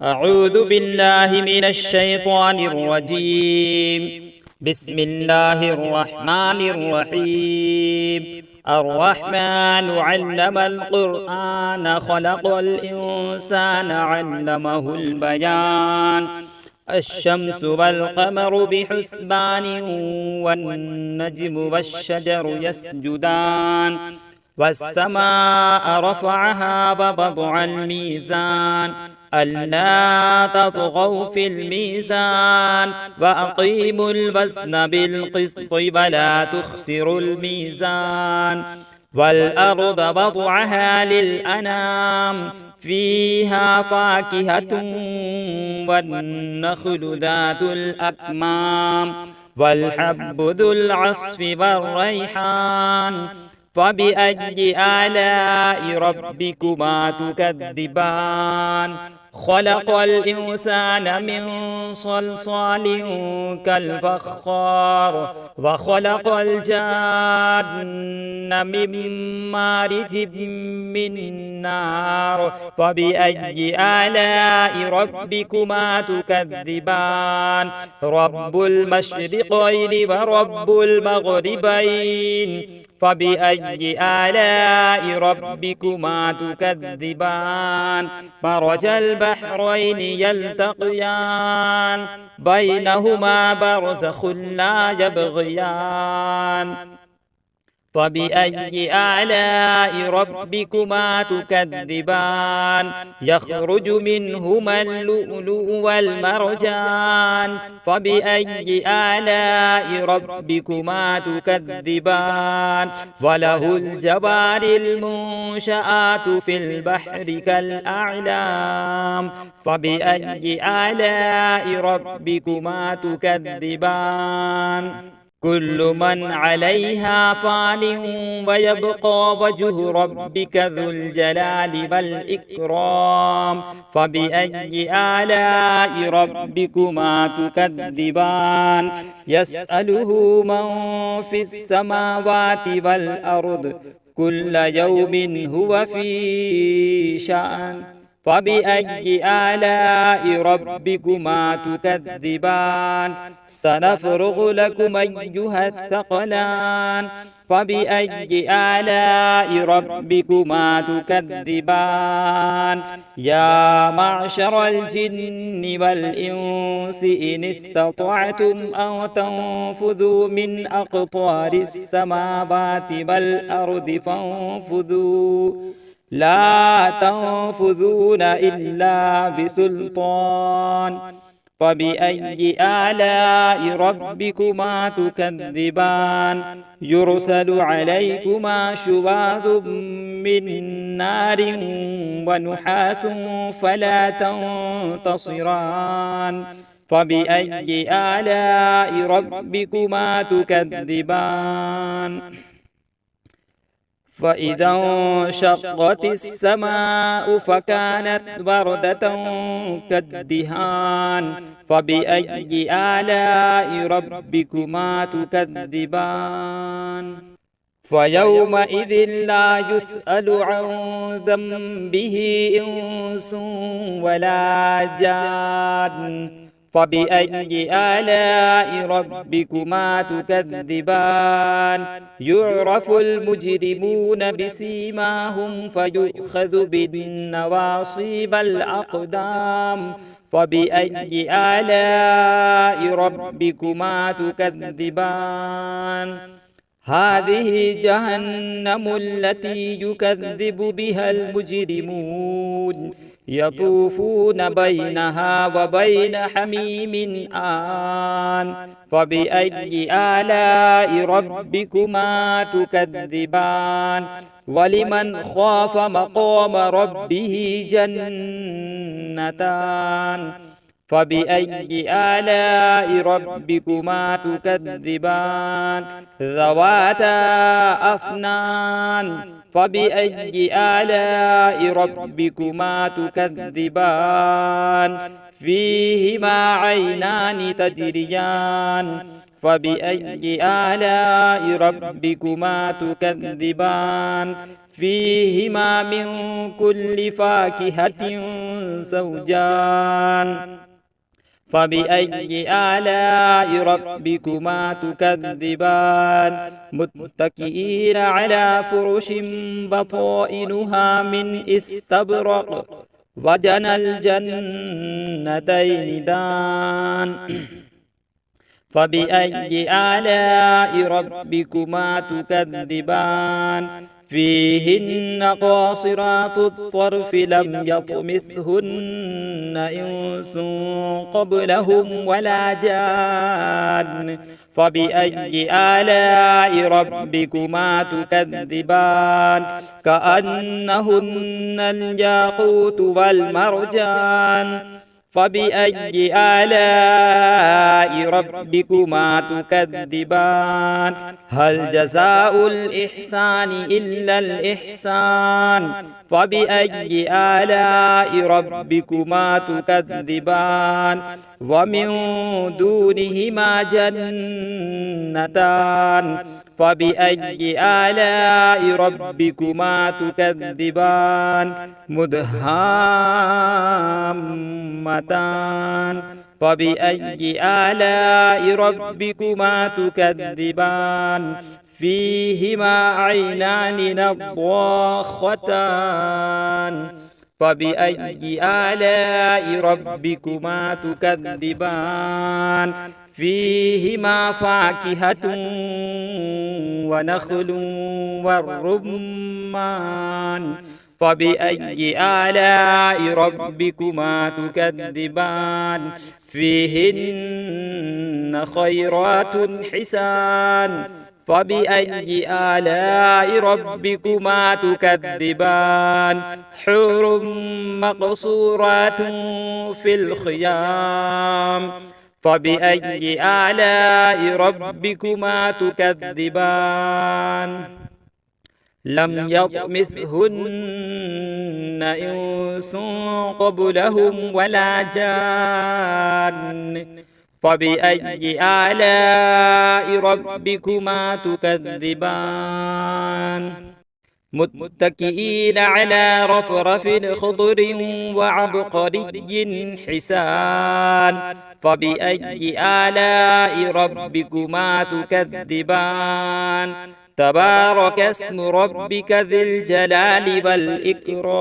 أعوذ بالله من الشيطان الرجيم. بسم الله الرحمن الرحيم. الرحمن علم القرآن خلق الإنسان علمه البيان. الشمس والقمر بحسبان والنجم والشجر يسجدان والسماء رفعها ووضع الميزان ألا تطغوا في الميزان وأقيموا الوزن بالقسط ولا تخسروا الميزان والأرض وضعها للأنام فيها فاكهة والنخل ذات الأكمام والحب ذو العصف والريحان فبأي آلاء ربكما تكذبان خلق الإنسان من صلصال كالفخار وخلق الجان من مارج من نار فبأي آلاء ربكما تكذبان رب المشرقين ورب المغربين فبأي آلاء ربكما تكذبان مرج البحرين يلتقيان بينهما برزخ لا يبغيان فبأي آلاء ربكما تكذبان يخرج منهما اللؤلؤ والمرجان فبأي آلاء ربكما تكذبان وله الجوار المنشآت في البحر كالأعلام فبأي آلاء ربكما تكذبان كل من عليها فان ويبقى وجه ربك ذو الجلال والإكرام فبأي آلاء ربكما تكذبان يسأله من في السماوات والأرض كل يوم هو في شأن فبأي آلاء ربكما تكذبان سنفرغ لكم أيها الثقلان فبأي آلاء ربكما تكذبان يا معشر الجن والإنس إن استطعتم أن تنفذوا من أقطار السماوات والأرض فانفذوا لا تنفذون إلا بسلطان فبأي آلاء ربكما تكذبان يرسل عليكما شواظ من نار ونحاس فلا تنتصران فبأي آلاء ربكما تكذبان فإذا انشقت السماء فكانت وردة كالدهان فبأي آلاء ربكما تكذبان فيومئذ لا يسأل عن ذنبه إنس ولا جان فبأي آلاء ربكما تكذبان يعرف المجرمون بسيماهم فيؤخذ بالنواصي والأقدام فبأي آلاء ربكما تكذبان هذه جهنم التي يكذب بها المجرمون يطوفون بينها وبين حميم آن فبأي آلاء ربكما تكذبان ولمن خاف مقام ربه جنتان فبأي آلاء ربكما تكذبان ذواتا أفنان فبأي آلاء ربكما تكذبان فيهما عينان تجريان فبأي آلاء ربكما تكذبان فيهما من كل فاكهة زوجان فبأي آلاء ربكما تكذبان متكئين على فرش بطائنها من استبرق وجنى الجنتين دان فبأي آلاء ربكما تكذبان فيهن قاصرات الطرف لم يطمثهن إنس قبلهم ولا جان فبأي آلاء ربكما تكذبان كأنهن الياقوت والمرجان فبأي آلاء ربكما تكذبان هل جزاء الإحسان إلا الإحسان فبأي آلاء ربكما تكذبان ومن دونهما جنتان فبأي آلاء ربكما تكذبان مدهامتان فبأي آلاء ربكما تكذبان فيهما عينان نضاختان فبأي آلاء ربكما تكذبان فيهما فاكهة ونخل والرمان فبأي آلاء ربكما تكذبان فيهن خيرات حسان فبأي آلاء ربكما تكذبان حور مقصورات في الخيام فبأي آلاء ربكما تكذبان لم يطمثهن إنس قبلهم ولا جان فبأي آلاء ربكما تكذبان متكئين على رفرف خضر وعبقري حسان فبأي آلاء ربكما تكذبان تبارك اسم ربك ذي الجلال والإكرام